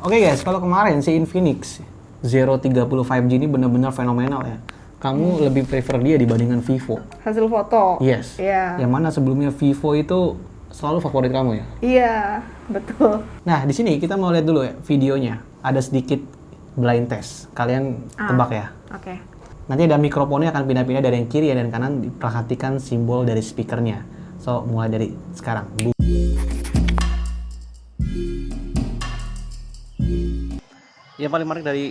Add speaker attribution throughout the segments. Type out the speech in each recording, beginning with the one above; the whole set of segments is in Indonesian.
Speaker 1: Oke guys, kalau kemarin si Infinix Zero 30 5G ini benar-benar fenomenal ya. Kamu lebih prefer dia dibandingkan Vivo.
Speaker 2: Hasil foto.
Speaker 1: Yes.
Speaker 2: Iya.
Speaker 1: Yang mana sebelumnya Vivo itu selalu favorit kamu ya?
Speaker 2: Iya, betul.
Speaker 1: Nah, di sini kita mau lihat dulu ya videonya. Ada sedikit blind test. Kalian tebak ya.
Speaker 2: Oke.
Speaker 1: Nanti ada mikrofonnya akan pindah-pindah dari yang kiri dan kanan. Perhatikan simbol dari speakernya. So, mulai dari sekarang. Yang paling menarik dari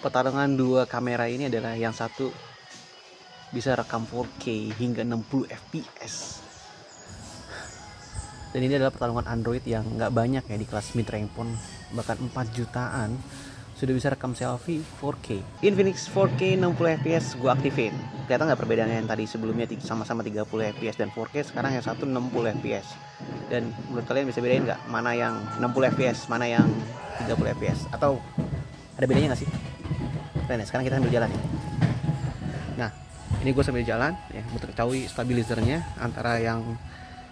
Speaker 1: pertarungan dua kamera ini adalah yang satu bisa rekam 4K hingga 60 fps. Dan ini adalah pertarungan Android yang nggak banyak ya di kelas mid-range phone, bahkan 4 jutaan sudah bisa rekam selfie 4K. Infinix 4K 60 fps gua aktifin. Kelihatan nggak perbedaannya yang tadi sebelumnya sama-sama 30 fps dan 4K, sekarang yang satu 60 fps. Dan menurut kalian bisa bedain nggak mana yang 60 fps, mana yang 30 fps? Atau ada bedanya nggak sih? Keren ya, sekarang kita sambil jalan ya. Nah, ini gue sambil jalan ya, untuk ketahui stabilizernya antara yang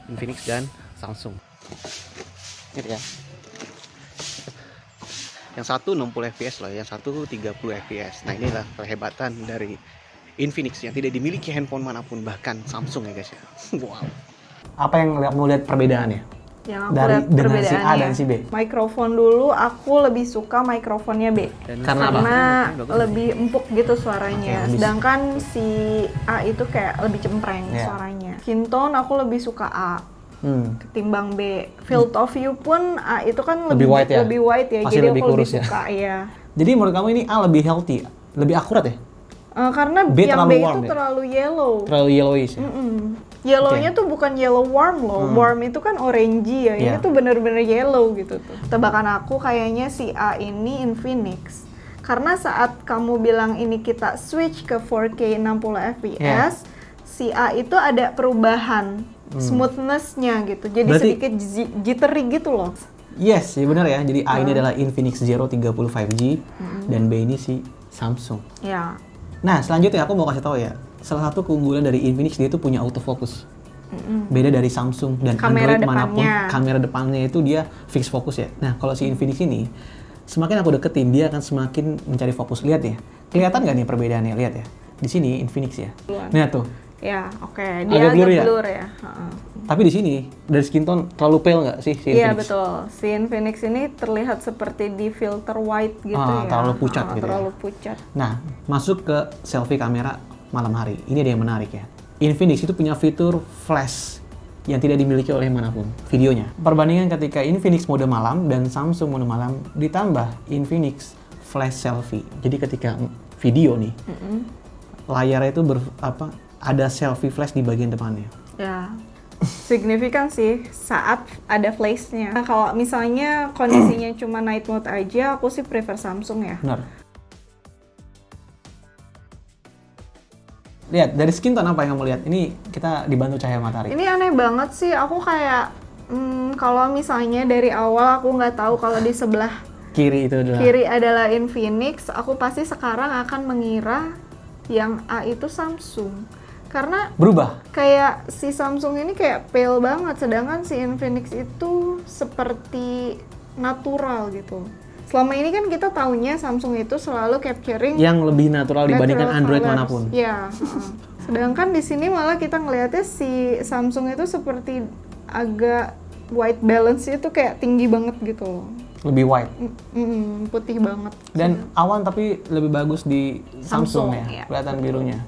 Speaker 1: Infinix dan Samsung. Gitu ya. Yang satu 60 fps loh, yang satu 30 fps. Nah, inilah kehebatan dari Infinix yang tidak dimiliki handphone manapun, bahkan Samsung ya guys ya. Wow. Apa yang kamu lihat perbedaannya?
Speaker 2: Yang aku
Speaker 1: Dari
Speaker 2: lihat
Speaker 1: dengan si
Speaker 2: perbedaannya.
Speaker 1: A dan si B.
Speaker 2: Mikrofon dulu, aku lebih suka mikrofonnya B.
Speaker 1: Karena apa?
Speaker 2: Lebih empuk gitu suaranya.
Speaker 1: Oke,
Speaker 2: Sedangkan si A itu kayak lebih cempreng suaranya. Skin tone aku lebih suka A ketimbang B. Field of view pun A itu kan lebih
Speaker 1: wide ya?
Speaker 2: Lebih wide ya.
Speaker 1: Pasti
Speaker 2: Jadi
Speaker 1: lebih
Speaker 2: aku
Speaker 1: kurus
Speaker 2: lebih suka ya.
Speaker 1: Jadi menurut kamu ini A lebih healthy, lebih akurat ya?
Speaker 2: Karena
Speaker 1: B
Speaker 2: yang
Speaker 1: terlalu
Speaker 2: B
Speaker 1: warm
Speaker 2: itu
Speaker 1: ya?
Speaker 2: terlalu yellow.
Speaker 1: Terlalu yellowish ya?
Speaker 2: Yellownya tuh bukan yellow warm loh. Warm itu kan orangey ya. Ini tuh bener-bener yellow gitu tuh. Tebakan aku kayaknya si A ini Infinix. Karena saat kamu bilang ini kita switch ke 4K 60 fps, si A itu ada perubahan smoothness-nya gitu. Jadi
Speaker 1: Berarti,
Speaker 2: sedikit jittery gitu loh.
Speaker 1: Yes, ya benar ya. Jadi A ini adalah Infinix Zero 30 5G dan B ini si Samsung.
Speaker 2: Ya.
Speaker 1: Nah, selanjutnya aku mau kasih tahu ya. Salah satu keunggulan dari Infinix, dia itu punya autofocus. Beda dari Samsung dan
Speaker 2: Kamera
Speaker 1: Android manapun,
Speaker 2: depannya.
Speaker 1: kamera depannya itu dia fix fokus ya. Nah, kalau si Infinix ini, semakin aku deketin, dia akan semakin mencari fokus. Lihat ya, kelihatan nggak nih perbedaannya? Lihat ya, di sini Infinix ya. Nah tuh,
Speaker 2: Ya, oke.
Speaker 1: Agak
Speaker 2: Dia
Speaker 1: blur ya?
Speaker 2: agak blur ya.
Speaker 1: tapi di sini dari skin tone terlalu pale nggak sih si Infinix?
Speaker 2: Iya betul. Si Infinix ini terlihat seperti di filter white gitu ya.
Speaker 1: Terlalu pucat gitu
Speaker 2: terlalu
Speaker 1: ya.
Speaker 2: pucat.
Speaker 1: Nah, masuk ke selfie kamera malam hari. Ini ada yang menarik ya. Infinix itu punya fitur flash yang tidak dimiliki oleh manapun videonya. Perbandingan ketika Infinix mode malam dan Samsung mode malam ditambah Infinix flash selfie. Jadi ketika video nih, layarnya itu ada selfie flash di bagian depannya.
Speaker 2: Ya, signifikan sih saat ada flash-nya. Nah, kalau misalnya kondisinya cuma night mode aja, aku sih prefer Samsung ya.
Speaker 1: Benar. Lihat, dari skin tone apa yang kamu lihat? Ini kita dibantu cahaya matahari.
Speaker 2: Ini aneh banget sih, aku kayak kalau misalnya dari awal aku nggak tahu kalau di sebelah
Speaker 1: Kiri itu adalah...
Speaker 2: kiri adalah Infinix, aku pasti sekarang akan mengira yang A itu Samsung. Karena
Speaker 1: berubah.
Speaker 2: kayak si Samsung ini kayak pale banget, sedangkan si Infinix itu seperti natural gitu. Selama ini kan kita taunya Samsung itu selalu capturing
Speaker 1: yang lebih natural dibandingkan
Speaker 2: natural
Speaker 1: Android
Speaker 2: colors.
Speaker 1: manapun.
Speaker 2: Iya. Sedangkan di sini malah kita ngelihatnya si Samsung itu seperti agak white balance itu kayak tinggi banget gitu loh.
Speaker 1: Lebih white.
Speaker 2: Putih banget.
Speaker 1: Dan awan tapi lebih bagus di Samsung ya,
Speaker 2: iya.
Speaker 1: kelihatan birunya.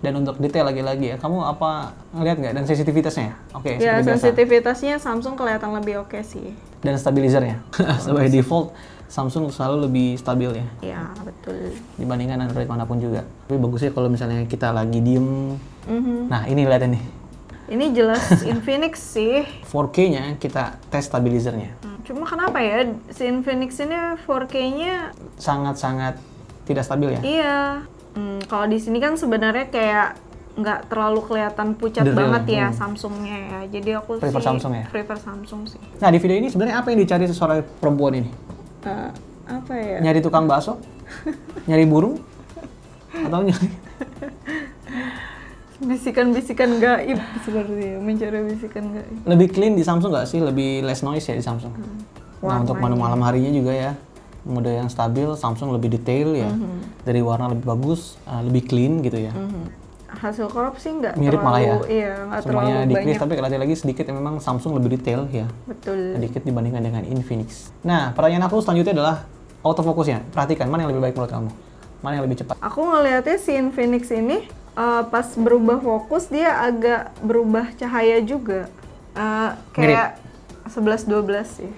Speaker 1: Dan untuk detail lagi-lagi ya, kamu apa ngeliat nggak? Dan sensitivitasnya? Oke,
Speaker 2: Ya,
Speaker 1: seperti biasa.
Speaker 2: sensitivitasnya Samsung kelihatan lebih oke sih.
Speaker 1: Dan stabilizernya, sebagai default Samsung selalu lebih stabil ya,
Speaker 2: Ya, betul.
Speaker 1: dibandingkan Android manapun juga. Tapi bagusnya kalau misalnya kita lagi diem, nah ini lihatin nih,
Speaker 2: Ini jelas Infinix sih.
Speaker 1: 4K-nya kita tes stabilizernya.
Speaker 2: Cuma kenapa ya si Infinix ini 4K-nya
Speaker 1: Sangat-sangat tidak stabil ya.
Speaker 2: iya. Kalau di sini kan sebenarnya kayak nggak terlalu kelihatan pucat
Speaker 1: Deril,
Speaker 2: banget ya Samsungnya ya. Jadi aku
Speaker 1: Prefer
Speaker 2: sih
Speaker 1: Samsung ya?
Speaker 2: prefer Samsung sih.
Speaker 1: Nah di video ini sebenarnya apa yang dicari seorang perempuan ini?
Speaker 2: Apa ya?
Speaker 1: Nyari tukang bakso? Nyari burung? Atau nyari?
Speaker 2: Bisikan-bisikan gaib seperti mencari bisikan gaib.
Speaker 1: Lebih clean di Samsung nggak sih? Lebih less noise ya di Samsung? Nah untuk menu malam harinya juga ya. Mode yang stabil, Samsung lebih detail ya. Dari warna lebih bagus, lebih clean gitu ya.
Speaker 2: Hasil crop sih nggak
Speaker 1: Mirip
Speaker 2: terlalu,
Speaker 1: malah ya.
Speaker 2: iya nggak terlalu
Speaker 1: Semuanya decrease,
Speaker 2: banyak.
Speaker 1: tapi lagi sedikit memang Samsung lebih detail ya.
Speaker 2: Betul.
Speaker 1: Sedikit dibandingkan dengan Infinix. Nah, pertanyaan aku selanjutnya adalah autofocusnya. Perhatikan, mana yang lebih baik menurut kamu? Mana yang lebih cepat?
Speaker 2: Aku ngelihatnya si Infinix ini pas berubah fokus dia agak berubah cahaya juga. Kayak 11-12 sih.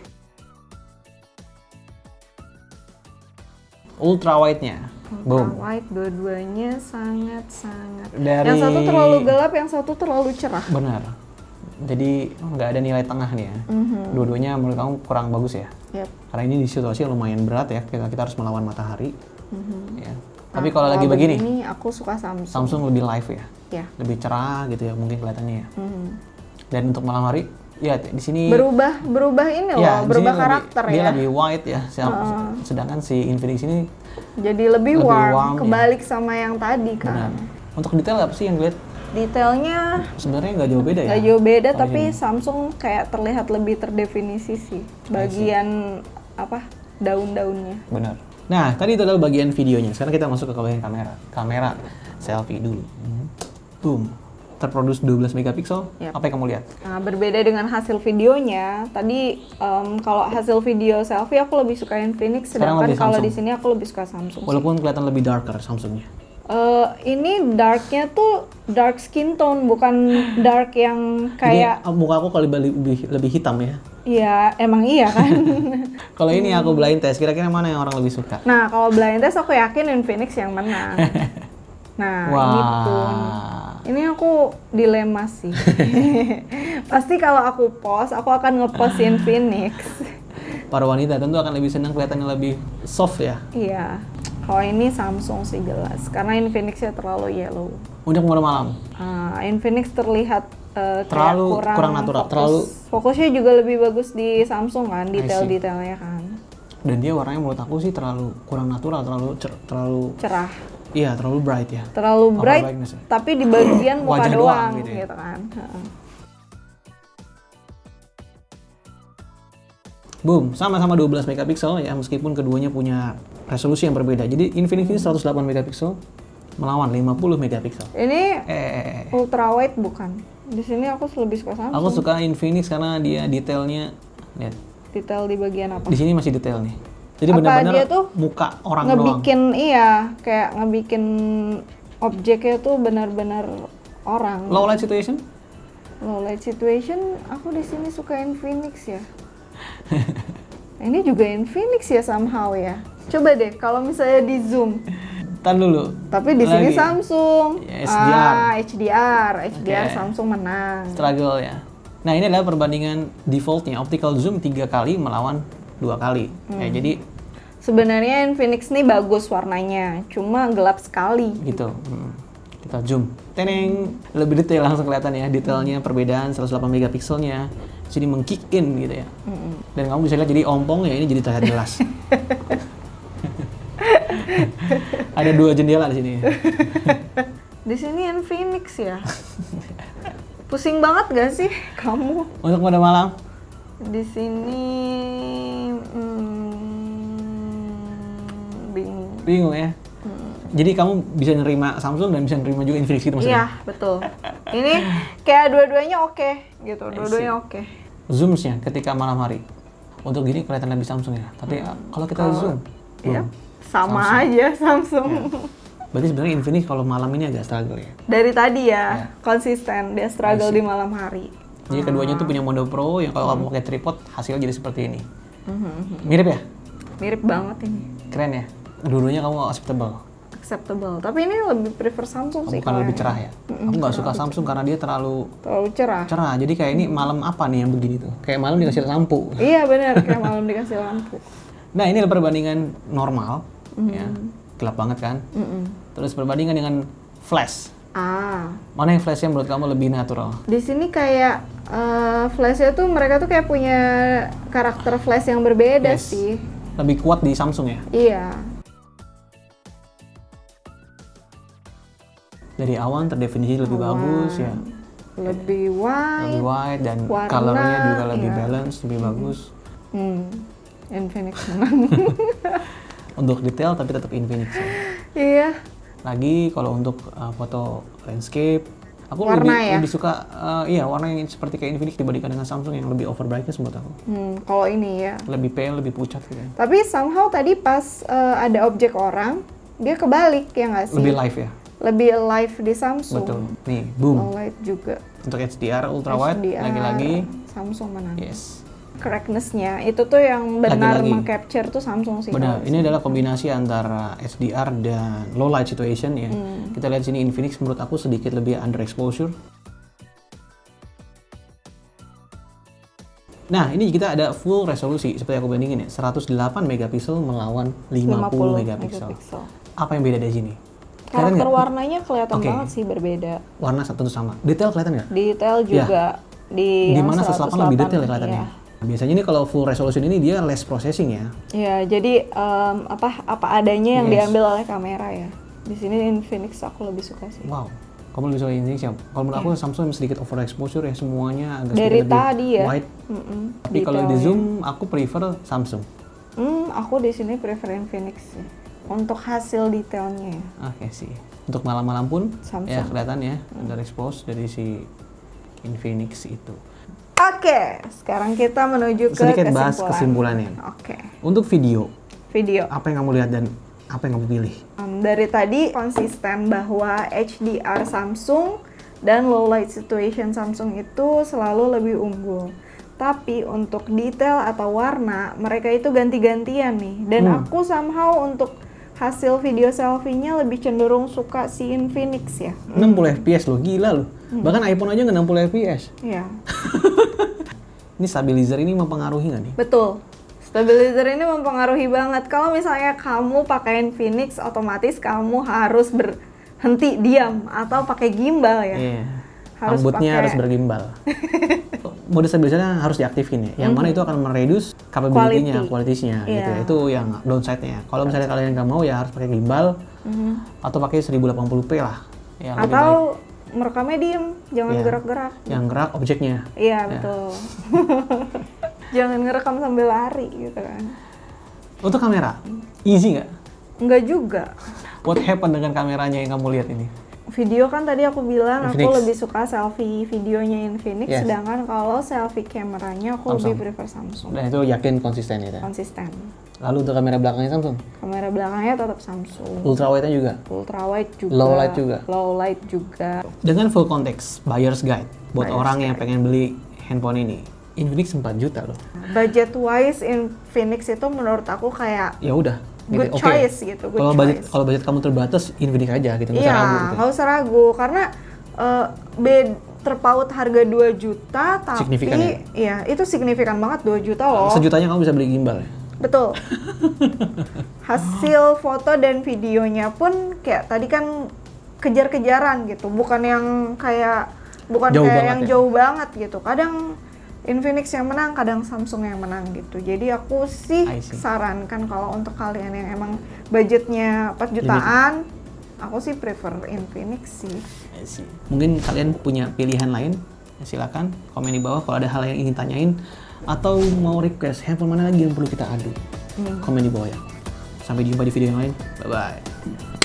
Speaker 1: Ultra wide-nya. Boom.
Speaker 2: White dua-duanya sangat-sangat.
Speaker 1: Dari-
Speaker 2: Yang satu terlalu gelap, yang satu terlalu cerah.
Speaker 1: Benar. Jadi nggak ada nilai tengah nih ya. Dua-duanya menurut kamu kurang bagus ya?
Speaker 2: Yep.
Speaker 1: Karena ini di situasi yang lumayan berat ya. Kita harus melawan matahari. Ya. Tapi
Speaker 2: Nah,
Speaker 1: kalau lagi begini,
Speaker 2: begini, aku suka Samsung.
Speaker 1: Samsung lebih live ya.
Speaker 2: Ya.
Speaker 1: Lebih cerah gitu ya mungkin kelihatannya ya. Dan untuk malam hari, ya di sini
Speaker 2: Berubah ini
Speaker 1: ya,
Speaker 2: loh,
Speaker 1: di
Speaker 2: berubah
Speaker 1: sini
Speaker 2: karakter
Speaker 1: dia
Speaker 2: ya.
Speaker 1: lebih white ya. Sedangkan si Infinix ini
Speaker 2: Jadi lebih
Speaker 1: lebih
Speaker 2: warm,
Speaker 1: warm, ya.
Speaker 2: kebalik sama yang tadi
Speaker 1: benar.
Speaker 2: kan.
Speaker 1: Untuk detail apa sih yang dilihat?
Speaker 2: Detailnya
Speaker 1: Sebenarnya nggak jauh beda ya.
Speaker 2: nggak jauh beda,
Speaker 1: Kalau
Speaker 2: tapi
Speaker 1: ini.
Speaker 2: Samsung kayak terlihat lebih terdefinisi sih. Bagian daun-daunnya.
Speaker 1: Benar. Nah, tadi itu adalah bagian videonya. Sekarang kita masuk ke bagian kamera. Kamera selfie dulu. Boom. Terproduce 12 megapiksel.
Speaker 2: Yap.
Speaker 1: Apa yang kamu lihat?
Speaker 2: Nah, berbeda dengan hasil videonya. Tadi kalau hasil video selfie aku lebih suka Infinix,
Speaker 1: Sekarang
Speaker 2: sedangkan
Speaker 1: lebih
Speaker 2: kalau
Speaker 1: Samsung.
Speaker 2: di sini aku lebih suka Samsung.
Speaker 1: Walaupun kelihatan lebih darker Samsungnya.
Speaker 2: Ini darknya tuh dark skin tone, bukan dark yang kayak
Speaker 1: Jadi, muka aku kalau lebih hitam ya.
Speaker 2: iya, emang iya kan.
Speaker 1: Kalau ini aku blind test, kira-kira mana yang orang lebih suka?
Speaker 2: Nah, kalau blind test aku yakin Infinix yang menang. Nah, ini pun. Ini aku dilema sih. Pasti kalau aku post, aku akan ngepost Infinix.
Speaker 1: Para wanita tentu akan lebih senang kelihatannya lebih soft ya.
Speaker 2: Iya. Kalau ini Samsung sih jelas, karena Infinix-nya terlalu yellow.
Speaker 1: Untuk mode malam,
Speaker 2: Infinix terlihat kayak
Speaker 1: Terlalu kurang natural,
Speaker 2: Fokusnya juga lebih bagus di Samsung kan, detail-detailnya kan.
Speaker 1: dan dia warnanya menurut aku sih terlalu kurang natural, terlalu
Speaker 2: Cerah.
Speaker 1: iya, terlalu bright ya.
Speaker 2: Terlalu bright,
Speaker 1: brightness ya.
Speaker 2: tapi di bagian muka
Speaker 1: Wajah doang
Speaker 2: doang
Speaker 1: gitu ya.
Speaker 2: gitu kan.
Speaker 1: Boom, sama-sama 12 megapiksel ya, meskipun keduanya punya resolusi yang berbeda. Jadi Infinix ini 108 megapiksel melawan 50 megapiksel.
Speaker 2: Ini ultra wide bukan? Di sini aku lebih suka Samsung.
Speaker 1: Aku suka Infinix karena dia detailnya, lihat.
Speaker 2: Detail di bagian apa?
Speaker 1: Di sini masih detail nih. Jadi
Speaker 2: Apa
Speaker 1: benar-benar
Speaker 2: dia tuh
Speaker 1: muka orang doang.
Speaker 2: ngebikin kayak ngebikin objeknya tuh benar-benar orang.
Speaker 1: Low light situation?
Speaker 2: Low light situation, aku di sini suka Infinix ya. Ini juga Infinix ya somehow ya. Coba deh kalau misalnya di zoom.
Speaker 1: Tahan dulu.
Speaker 2: Tapi di sini
Speaker 1: Lagi.
Speaker 2: Samsung.
Speaker 1: Ya, HDR.
Speaker 2: HDR
Speaker 1: Oke.
Speaker 2: Samsung menang.
Speaker 1: Struggle ya. Nah, ini adalah perbandingan defaultnya. Optical zoom 3 kali melawan 2 kali. Ya, jadi
Speaker 2: Sebenarnya Infinix nih bagus warnanya, cuma gelap sekali.
Speaker 1: gitu. Kita zoom. Teneng, lebih detail langsung kelihatan ya. Detailnya perbedaan 108 megapikselnya. Jadi meng-kick in gitu ya. Dan kamu bisa lihat jadi ompong ya, ini jadi terlihat jelas. Ada 2 jendela di sini.
Speaker 2: Di sini Infinix ya. Pusing banget gak sih kamu?
Speaker 1: Untuk mode malam,
Speaker 2: Di sini bingung.
Speaker 1: bingung ya. Jadi kamu bisa nerima Samsung dan bisa nerima juga Infinix gitu maksudnya?
Speaker 2: Iya, betul. Ini kayak dua-duanya oke gitu, dua-duanya oke.
Speaker 1: Zoomsnya ketika malam hari. Untuk gini kelihatan lebih Samsung ya. Tapi kalau kita zoom,
Speaker 2: Iya, sama aja Samsung.
Speaker 1: berarti sebenarnya Infinix kalau malam ini agak struggle ya.
Speaker 2: Dari tadi ya, konsisten dia struggle di malam hari.
Speaker 1: Jadi keduanya tuh punya mode pro yang kalau kamu pakai tripod hasilnya jadi seperti ini. Mirip ya?
Speaker 2: Mirip banget ini.
Speaker 1: Keren ya? Dua-duanya kamu acceptable.
Speaker 2: Acceptable. Tapi ini lebih prefer Samsung sih.
Speaker 1: Bukan lebih cerah ya? Aku nggak suka Samsung karena dia terlalu
Speaker 2: Terlalu cerah.
Speaker 1: cerah. Jadi kayak ini malam apa nih yang begini tuh? Kayak malam dikasih lampu.
Speaker 2: Iya benar, kayak malam dikasih lampu.
Speaker 1: Nah ini adalah perbandingan normal, ya, gelap banget kan? Terus perbandingan dengan flash. Mana yang flashnya menurut kamu lebih natural?
Speaker 2: Di sini kayak flashnya tuh mereka tuh kayak punya karakter flash yang berbeda
Speaker 1: Yes.
Speaker 2: sih.
Speaker 1: Lebih kuat di Samsung ya?
Speaker 2: Iya.
Speaker 1: Dari awan terdefinisi lebih bagus ya.
Speaker 2: Lebih
Speaker 1: Lebih
Speaker 2: wide.
Speaker 1: wide dan
Speaker 2: warna,
Speaker 1: colornya juga lebih
Speaker 2: iya.
Speaker 1: balance, lebih bagus.
Speaker 2: Infinix menang.
Speaker 1: untuk detail tapi tetap Infinix ya.
Speaker 2: Iya.
Speaker 1: Lagi kalau untuk foto landscape, aku
Speaker 2: Warna ya?
Speaker 1: lebih suka warna yang seperti kayak Infinix dibandingkan dengan Samsung yang lebih over brightness menurut aku.
Speaker 2: Kalau ini ya.
Speaker 1: Lebih pale, lebih pucat gitu.
Speaker 2: Tapi somehow tadi pas ada objek orang, dia kebalik ya nggak sih?
Speaker 1: Lebih live ya.
Speaker 2: Lebih live di Samsung.
Speaker 1: Betul. Nih, boom.
Speaker 2: Low light juga.
Speaker 1: Untuk HDR ultra wide
Speaker 2: HDR,
Speaker 1: lagi-lagi
Speaker 2: Samsung menang.
Speaker 1: yes.
Speaker 2: Correctness-nya itu tuh yang benar
Speaker 1: Lagi-lagi.
Speaker 2: meng-capture tuh Samsung sih.
Speaker 1: Benar,
Speaker 2: kalau
Speaker 1: ini adalah kombinasi antara HDR dan low light situation ya. Kita lihat sini Infinix menurut aku sedikit lebih underexposure. Nah, ini kita ada full resolusi seperti aku bandingin ya, 108 megapiksel melawan 50 megapiksel. Apa yang beda dari sini? Kelihatan
Speaker 2: Karakter
Speaker 1: nggak?
Speaker 2: warnanya kelihatan
Speaker 1: Oke.
Speaker 2: banget sih berbeda.
Speaker 1: Warna tentu sama. Detail kelihatan nggak?
Speaker 2: Detail juga di
Speaker 1: Di
Speaker 2: yang
Speaker 1: mana 108 lebih detail ya kelihatannya.
Speaker 2: Iya.
Speaker 1: Biasanya ini kalau full resolution ini dia less processing ya.
Speaker 2: Ya, jadi apa adanya yang
Speaker 1: Yes.
Speaker 2: diambil oleh kamera ya. Di sini Infinix aku lebih suka sih.
Speaker 1: Wow. Kamu lebih suka Infinix ya? Kalau menurut aku Samsung sedikit overexposure ya, semuanya agak
Speaker 2: Dari
Speaker 1: sedikit lebih
Speaker 2: tadi ya.
Speaker 1: wide. Tapi kalau di
Speaker 2: Detailnya.
Speaker 1: zoom aku prefer Samsung.
Speaker 2: Aku di sini prefer Infinix sih. Untuk hasil detailnya ya.
Speaker 1: Oke sih. Untuk malam-malam pun
Speaker 2: Samsung.
Speaker 1: ya kelihatan ya underexposed dari si Infinix itu.
Speaker 2: Oke, sekarang kita menuju ke
Speaker 1: Sedikit
Speaker 2: kesimpulan.
Speaker 1: bahas kesimpulannya.
Speaker 2: Oke,
Speaker 1: Untuk video,
Speaker 2: video.
Speaker 1: apa yang kamu lihat dan apa yang kamu pilih?
Speaker 2: Dari tadi konsisten bahwa HDR Samsung dan low light situation Samsung itu selalu lebih unggul. Tapi untuk detail atau warna, mereka itu ganti-gantian nih. Dan aku somehow untuk hasil video selfie-nya lebih cenderung suka si Infinix ya.
Speaker 1: 60 fps loh, gila loh. Bahkan iPhone aja nggak 60 fps.
Speaker 2: Iya,
Speaker 1: Ini stabilizer ini mempengaruhi nggak nih?
Speaker 2: betul. Stabilizer ini mempengaruhi banget. Kalau misalnya kamu pakai Infinix, otomatis kamu harus berhenti diam atau pakai gimbal ya.
Speaker 1: Iya.
Speaker 2: Harus
Speaker 1: Rambutnya
Speaker 2: pakai-
Speaker 1: harus bergimbal. Mode stabilizernya harus diaktifin ya. Yang mana itu akan mereduce capability-nya, quality-nya gitu ya.
Speaker 2: Iya.
Speaker 1: Itu yang downside-nya. Kalau misalnya kalian nggak mau ya harus pakai gimbal atau pakai 1080p lah. Ya, lebih baik.
Speaker 2: Atau merekamnya diem, jangan
Speaker 1: Iya.
Speaker 2: gerak-gerak.
Speaker 1: Yang gerak objeknya.
Speaker 2: Iya, betul. Jangan ngerekam sambil lari gitu kan.
Speaker 1: Untuk kamera, easy nggak?
Speaker 2: Enggak juga.
Speaker 1: What happened dengan kameranya yang kamu lihat ini?
Speaker 2: Video kan tadi aku bilang
Speaker 1: Infinix.
Speaker 2: aku lebih suka selfie videonya Infinix,
Speaker 1: Yes.
Speaker 2: sedangkan kalau selfie kameranya aku
Speaker 1: Samsung.
Speaker 2: lebih prefer Samsung.
Speaker 1: Dan itu yakin konsisten ya.
Speaker 2: Konsisten.
Speaker 1: Lalu untuk kamera belakangnya Samsung,
Speaker 2: Kamera belakangnya tetap Samsung.
Speaker 1: ultra wide-nya juga.
Speaker 2: Ultra wide juga.
Speaker 1: Low light juga.
Speaker 2: Low light juga.
Speaker 1: Dengan full context, buyer's guide buat
Speaker 2: Buyer's
Speaker 1: orang yang pengen beli handphone ini. Infinix 4 juta loh.
Speaker 2: Budget wise Infinix itu menurut aku kayak
Speaker 1: Ya udah.
Speaker 2: good
Speaker 1: Oke.
Speaker 2: choice gitu. Good
Speaker 1: Kalau
Speaker 2: choice.
Speaker 1: budget kamu terbatas, Infinix aja gitu, nggak usah
Speaker 2: Iya,
Speaker 1: ragu gitu.
Speaker 2: nggak usah ragu karena terpaut harga 2 juta tapi
Speaker 1: Signifikan ya?
Speaker 2: iya, itu signifikan banget 2 juta loh.
Speaker 1: Sejutanya kamu bisa beli gimbal ya.
Speaker 2: Betul. Hasil foto dan videonya pun kayak tadi kan kejar-kejaran gitu, bukan yang kayak
Speaker 1: Jauh
Speaker 2: kayak
Speaker 1: banget
Speaker 2: yang
Speaker 1: ya?
Speaker 2: jauh banget gitu. Kadang Infinix yang menang, kadang Samsung yang menang gitu. Jadi aku sih
Speaker 1: I see.
Speaker 2: sarankan kalau untuk kalian yang emang budgetnya 4 jutaan, aku sih prefer Infinix sih.
Speaker 1: Mungkin kalian punya pilihan lain, ya silakan komen di bawah kalau ada hal yang ingin tanyain atau mau request handphone mana lagi yang perlu kita adu. Komen di bawah ya. Sampai jumpa di video yang lain. Bye bye.